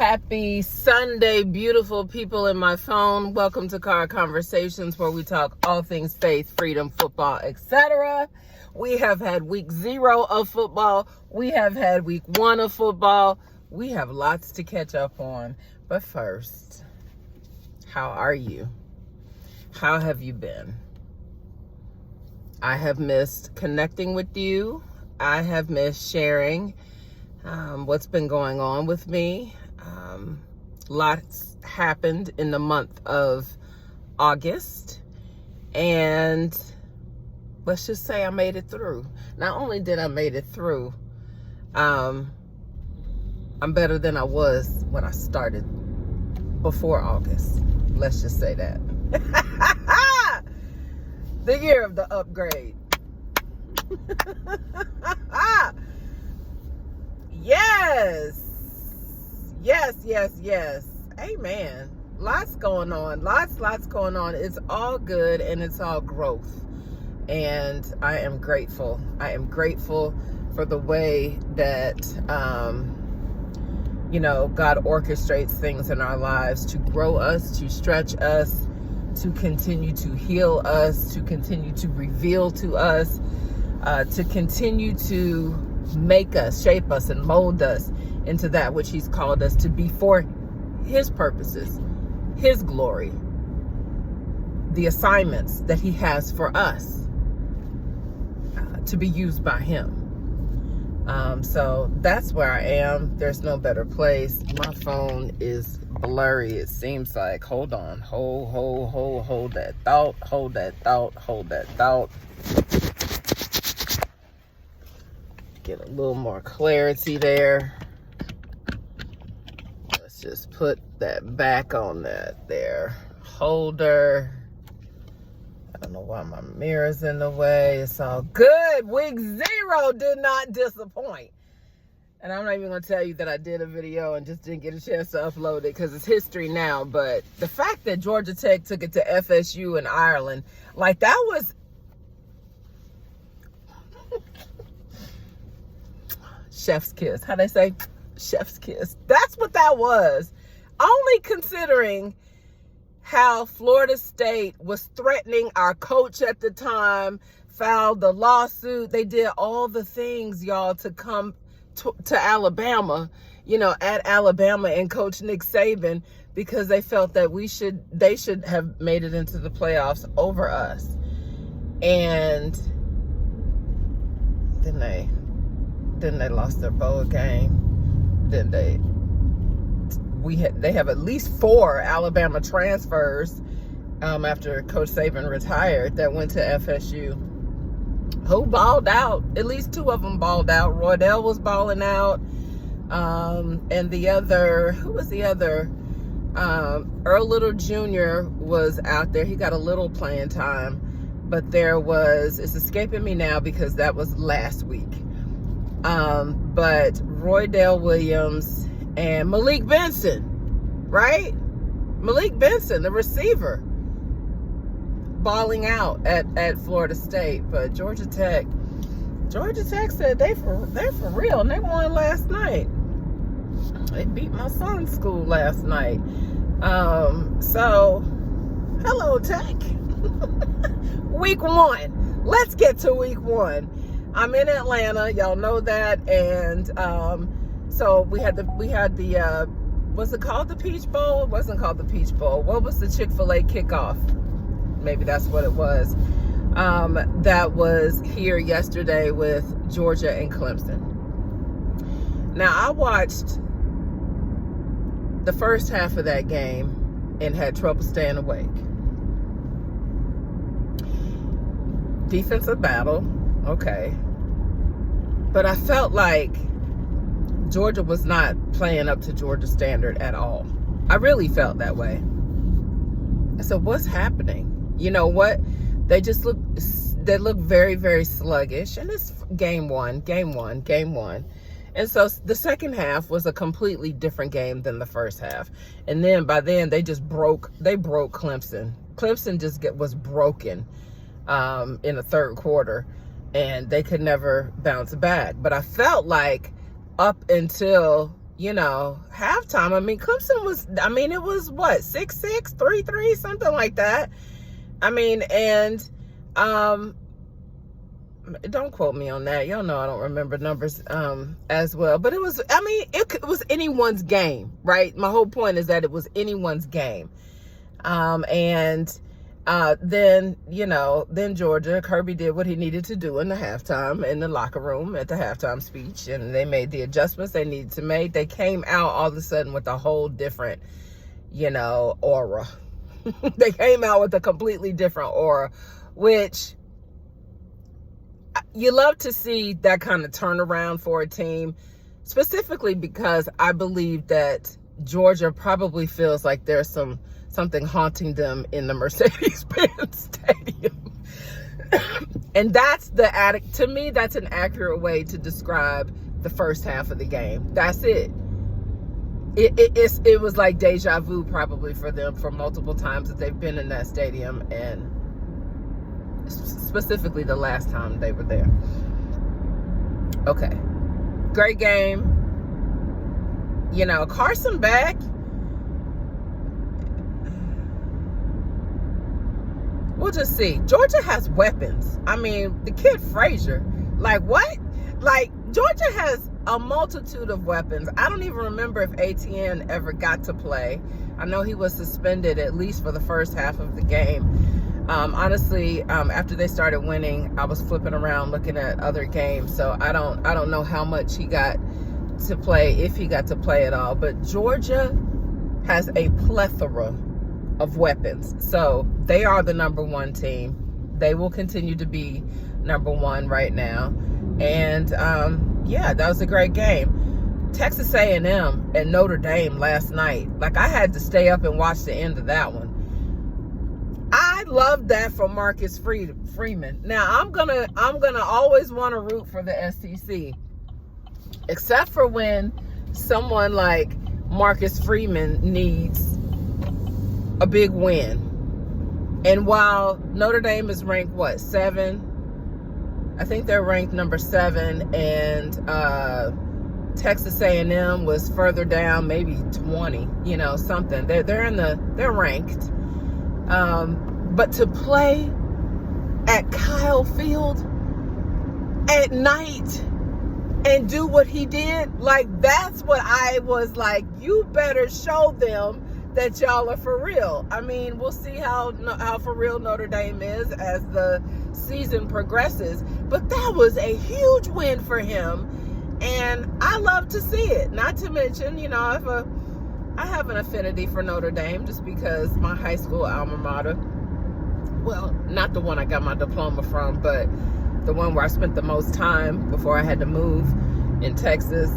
Happy Sunday, beautiful people in my phone. Welcome to Car Conversations, where we talk all things faith, freedom, football, etc. We have had week 0 of football. We have had week 1 of football. We have lots to catch up on. But first, how are you? How have you been? I have missed connecting with you. I have missed sharing what's been going on with me. Lots happened in the month of August, and let's just say I made it through. Not only did I made it through, I'm better than I was when I started before August. Let's just say that. The year of the upgrade. Yes. Amen. Lots going on. Lots going on. It's all good and it's all growth. And I am grateful. I am grateful for the way that, God orchestrates things in our lives to grow us, to stretch us, to continue to heal us, to continue to reveal to us, to continue to make us, shape us, and mold us into that which he's called us to be for his purposes, his glory, the assignments that he has for us to be used by him. So that's where I am. There's no better place. My phone is blurry, it seems like. Hold on. Hold that thought. Get a little more clarity there. Let's just put that back on that there holder. I don't know why my mirror's in the way. It's all good. Week 0 did not disappoint. And I'm not even going to tell you that I did a video and just didn't get a chance to upload it because it's history now. But the fact that Georgia Tech took it to FSU in Ireland, like that was... chef's kiss. How they say? Chef's kiss. That's what that was. Only considering how Florida State was threatening our coach at the time, filed the lawsuit. They did all the things, y'all, to come to Alabama, at Alabama and Coach Nick Saban, because they felt that they should have made it into the playoffs over us. And then they lost their bowl game. Then they have at least 4 Alabama transfers after Coach Saban retired that went to FSU. Who balled out? At least 2 of them balled out. Roydell was balling out. And the other, who was the other? Earl Little Jr. was out there. He got a little playing time. But there was, it's escaping me now because that was last week. But Roydell Williams and Malik Benson, right? Malik Benson, the receiver, balling out at Florida State. But Georgia Tech said they're for real, and they won last night. They beat my son's school last night. So hello, Tech. Week 1. Let's get to week 1. I'm in Atlanta, y'all know that, and so we had the was it called the Peach Bowl? It wasn't called the Peach Bowl. What was the Chick-fil-A kickoff? Maybe that's what it was. That was here yesterday with Georgia and Clemson. Now, I watched the first half of that game and had trouble staying awake. Defensive battle, okay. But I felt like Georgia was not playing up to Georgia standard at all. I really felt that way. I said, what's happening? You know what? They look very, very sluggish. And it's game one. And so the second half was a completely different game than the first half. And then by then they broke Clemson. Clemson was broken in the third quarter, and they could never bounce back. But I felt like up until halftime. I mean, Clemson was, it was what, 6-6, 3-3, something like that. I mean, and don't quote me on that. Y'all know I don't remember numbers as well. But it was, it was anyone's game, right? My whole point is that it was anyone's game. Then Georgia, Kirby did what he needed to do in the halftime, in the locker room at the halftime speech, and they made the adjustments they needed to make. They came out all of a sudden with a whole different, aura. They came out with a completely different aura, which you love to see that kind of turnaround for a team, specifically because I believe that Georgia probably feels like there's something haunting them in the Mercedes-Benz Stadium. And that's to me, that's an accurate way to describe the first half of the game. That's it. It was like deja vu probably for them for multiple times that they've been in that stadium, and specifically the last time they were there. Okay. Great game. Carson Beck. We'll just see. Georgia has weapons. I mean, the kid Frazier. Like, what? Like, Georgia has a multitude of weapons. I don't even remember if Etienne ever got to play. I know he was suspended at least for the first half of the game. Honestly, after they started winning, I was flipping around looking at other games. So I don't know how much he got to play, if he got to play at all. But Georgia has a plethora of weapons. So they are the number one team. They will continue to be number one right now. And that was a great game. Texas A&M and Notre Dame last night. Like, I had to stay up and watch the end of that one. I love that for Marcus Freeman. Now, I'm gonna always want to root for the SEC, except for when someone like Marcus Freeman needs a big win. And while Notre Dame is ranked 7? I think they're ranked number 7, and Texas A&M was further down, maybe 20. Something. They're ranked. But to play at Kyle Field at night and do what he did, like, that's what I was like, you better show them that y'all are for real. I mean, we'll see how for real Notre Dame is as the season progresses. But that was a huge win for him, and I love to see it. Not to mention, I have an affinity for Notre Dame just because my high school alma mater, well, not the one I got my diploma from, but the one where I spent the most time before I had to move in Texas.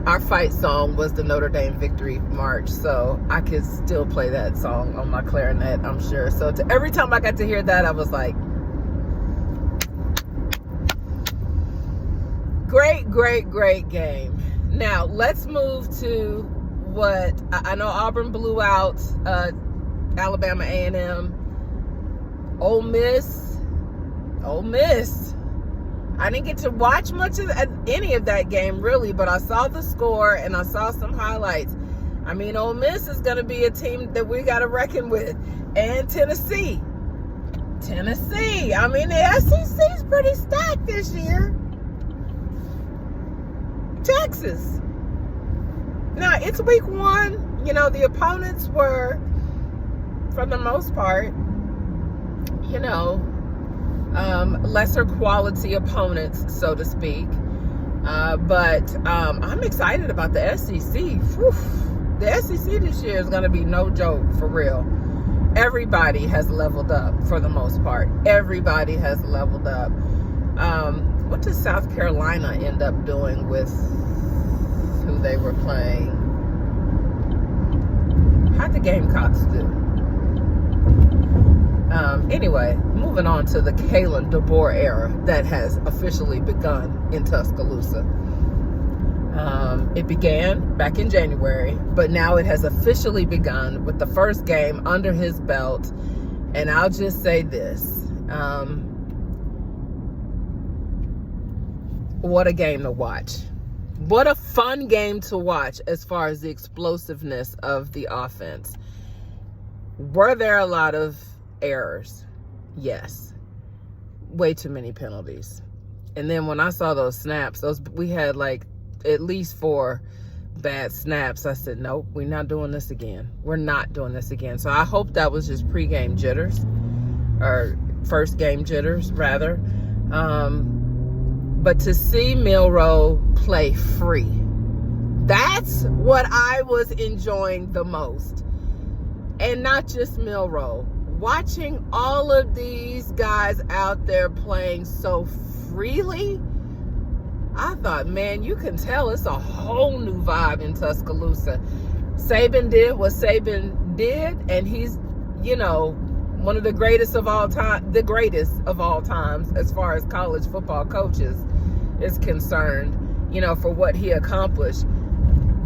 Our fight song was the Notre Dame Victory March, so I could still play that song on my clarinet, I'm sure. So every time I got to hear that, I was like, great game. Now, let's move to what I know. Auburn blew out Alabama A&M. Ole Miss. I didn't get to watch much of any of that game, really, but I saw the score and I saw some highlights. I mean, Ole Miss is going to be a team that we got to reckon with. And Tennessee. I mean, the SEC is pretty stacked this year. Texas. Now, it's week 1. The opponents were, for the most part, lesser quality opponents, so to speak. But I'm excited about the SEC. Whew. The SEC this year is going to be no joke, for real. Everybody has leveled up for the most part. Everybody has leveled up. What did South Carolina end up doing with who they were playing? How'd the Gamecocks do? Anyway, moving on to the Kalen DeBoer era that has officially begun in Tuscaloosa. It began back in January, but now it has officially begun with the first game under his belt. And I'll just say this. What a game to watch. What a fun game to watch as far as the explosiveness of the offense. Were there a lot of errors? Yes. Way too many penalties. And then when I saw those snaps, we had like at least 4 bad snaps. I said, nope, we're not doing this again. We're not doing this again. So I hope that was just pregame jitters, or first game jitters rather. But to see Milroe play free, that's what I was enjoying the most. And not just Milroe. Watching all of these guys out there playing so freely, I thought, man, you can tell it's a whole new vibe in Tuscaloosa. Saban did what Saban did, and he's, one of the greatest of all time, the greatest of all times as far as college football coaches is concerned, for what he accomplished.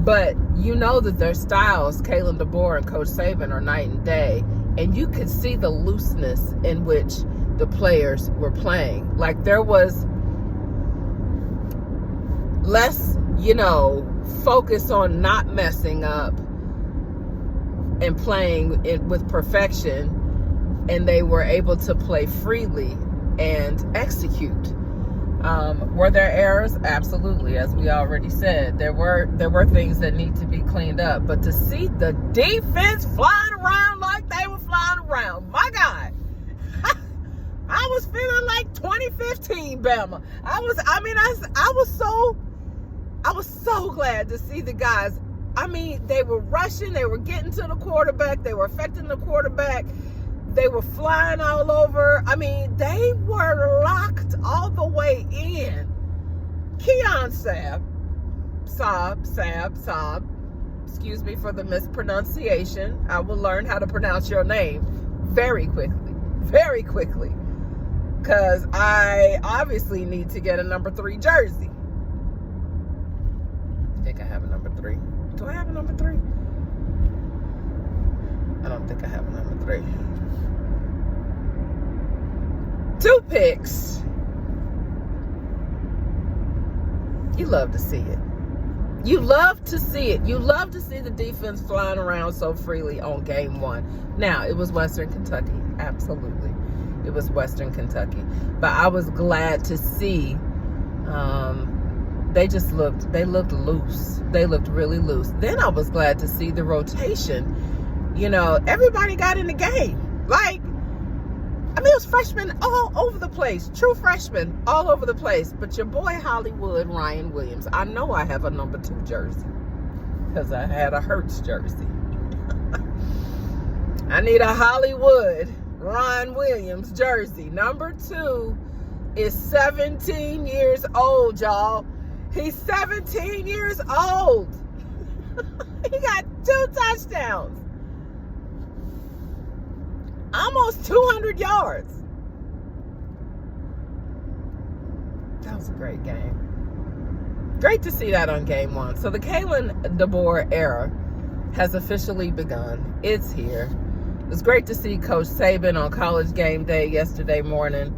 But that their styles, Kalen DeBoer and Coach Saban, are night and day. And you could see the looseness in which the players were playing. Like there was less, focus on not messing up and playing it with perfection. And they were able to play freely and execute. Were there errors? Absolutely. As we already said, there were things that need to be cleaned up. But to see the defense flying around like they were flying around, my God, I was feeling like 2015 Bama. I was so glad to see the guys. They were rushing, they were getting to the quarterback, they were affecting the quarterback. They were flying all over. They were locked all the way in. Keon Sabb, excuse me for the mispronunciation. I will learn how to pronounce your name very quickly. Because I obviously need to get a number 3 jersey. I think I have a number 3. Do I have a number 3? I don't think I have a number 3. 2 picks. You love to see it. You love to see it. You love to see the defense flying around so freely on game 1. Now, it was Western Kentucky. Absolutely. It was Western Kentucky. But I was glad to see they looked loose. They looked really loose. Then I was glad to see the rotation. Everybody got in the game. It was freshmen all over the place. True freshmen all over the place. But your boy Hollywood Ryan Williams, I know I have a number 2 jersey because I had a Hurts jersey. I need a Hollywood Ryan Williams jersey. Number 2 is 17 years old, y'all. He's 17 years old. He got 2 touchdowns. Almost 200 yards. That was a great game. Great to see that on game 1. So the Kalen DeBoer era has officially begun. It's here. It was great to see Coach Saban on College Game Day yesterday morning,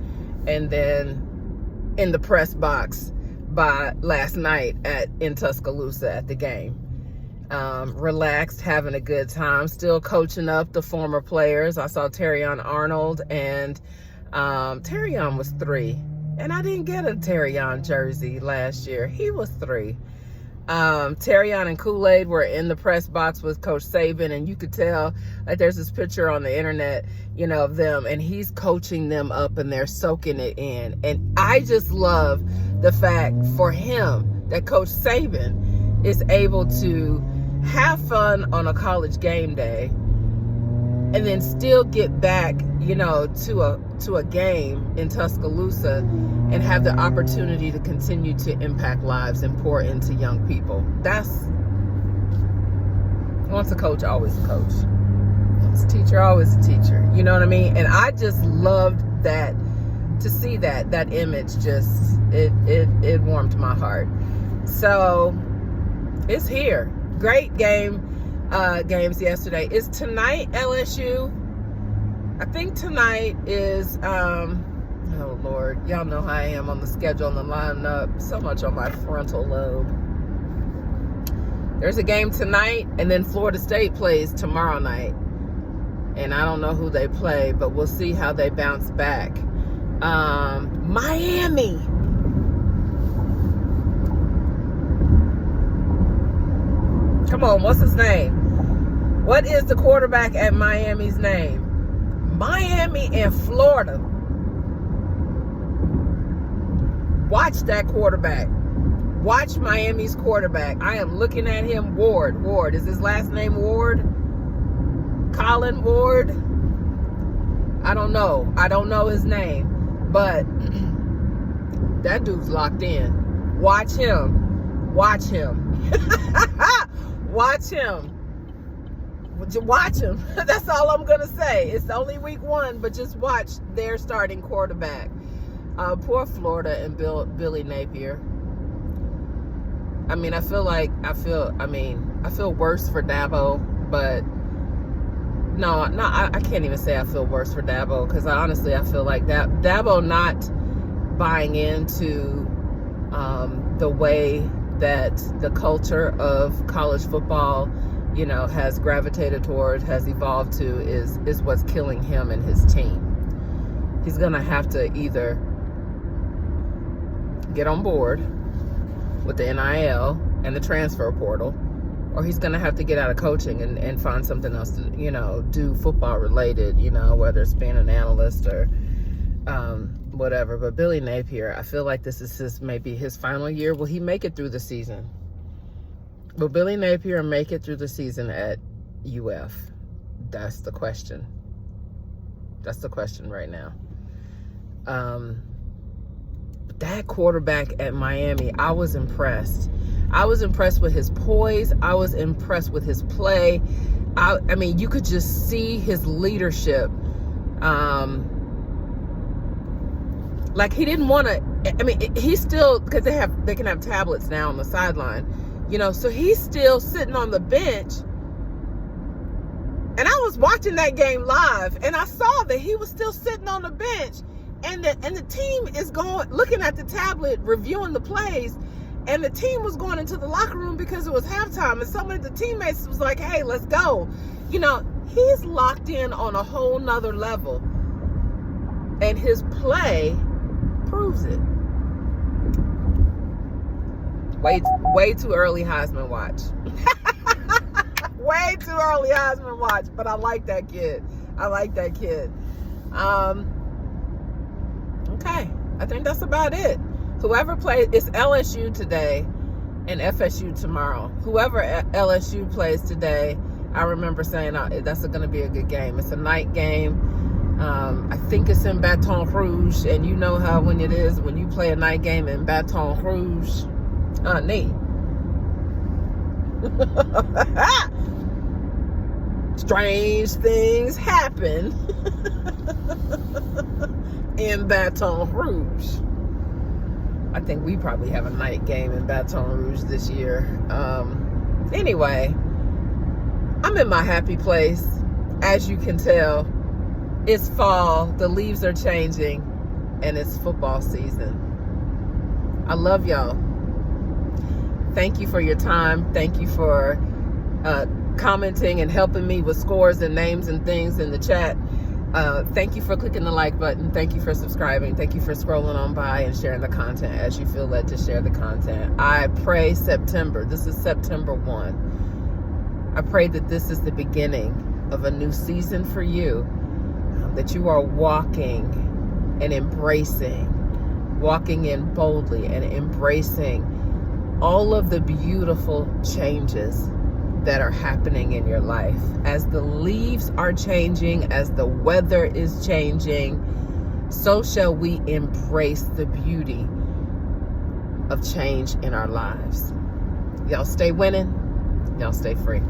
and then in the press box by last night in Tuscaloosa at the game. Relaxed, having a good time, still coaching up the former players. I saw Terrion Arnold, and Terrion was 3, and I didn't get a Terrion jersey last year. He was 3. Terrion and Kool-Aid were in the press box with Coach Saban, and you could tell, there's this picture on the internet, of them, and he's coaching them up, and they're soaking it in. And I just love the fact for him that Coach Saban is able to have fun on a college game day and then still get back, to a game in Tuscaloosa and have the opportunity to continue to impact lives and pour into young people. Once a coach, always a coach. Once a teacher, always a teacher. You know what I mean? And I just loved that, to see that image, just, it warmed my heart. So it's here. Great games yesterday. Is tonight LSU? I think tonight is, oh Lord, y'all know how I am on the schedule and the lineup. So much on my frontal lobe. There's a game tonight, and then Florida State plays tomorrow night. And I don't know who they play, but we'll see how they bounce back. Miami. Come on, what's his name? What is the quarterback at Miami's name? Miami and Florida. Watch that quarterback. Watch Miami's quarterback. I am looking at him. Ward. Is his last name Ward? Colin Ward? I don't know. I don't know his name. But that dude's locked in. Watch him. Watch him. Watch him. Watch him. That's all I'm going to say. It's only week 1, but just watch their starting quarterback. Poor Florida and Billy Napier. I mean, I feel worse for Dabo, but no, I can't even say I feel worse for Dabo, because I feel like Dabo not buying into the way that the culture of college football, has gravitated towards, has evolved to, is what's killing him and his team. He's gonna have to either get on board with the NIL and the transfer portal, or he's gonna have to get out of coaching and find something else to, do football related, whether it's being an analyst or whatever. But Billy Napier, I feel like this is maybe his final year. Will he make it through the season? Will Billy Napier make it through the season at UF? That's the question. That's the question right now. That quarterback at Miami, I was impressed. I was impressed with his poise. I was impressed with his play. I mean, you could just see his leadership. Like, he didn't want to, he's still, because they can have tablets now on the sideline, so he's still sitting on the bench. And I was watching that game live, and I saw that he was still sitting on the bench. And the team is looking at the tablet, reviewing the plays, and the team was going into the locker room because it was halftime, and some of the teammates was like, hey, let's go. He's locked in on a whole nother level, and his play proves it. Way too early Heisman watch. Way too early Heisman watch, but I like that kid. Okay, I think that's about it. Whoever plays, it's LSU today and FSU tomorrow. Whoever LSU plays today, I remember saying that's going to be a good game. It's a night game. I think it's in Baton Rouge, and you know how when it is when you play a night game in Baton Rouge, neat. Strange things happen in Baton Rouge. I think we probably have a night game in Baton Rouge this year. Anyway, I'm in my happy place. As you can tell, it's fall, the leaves are changing, and it's football season. I love y'all. Thank you for your time. Thank you for commenting and helping me with scores and names and things in the chat. Thank you for clicking the like button. Thank you for subscribing. Thank you for scrolling on by and sharing the content as you feel led to share the content. I pray this is September 1. I pray that this is the beginning of a new season for you, that you are walking in boldly and embracing all of the beautiful changes that are happening in your life. As the leaves are changing, as the weather is changing, so shall we embrace the beauty of change in our lives. Y'all stay winning. Y'all stay free.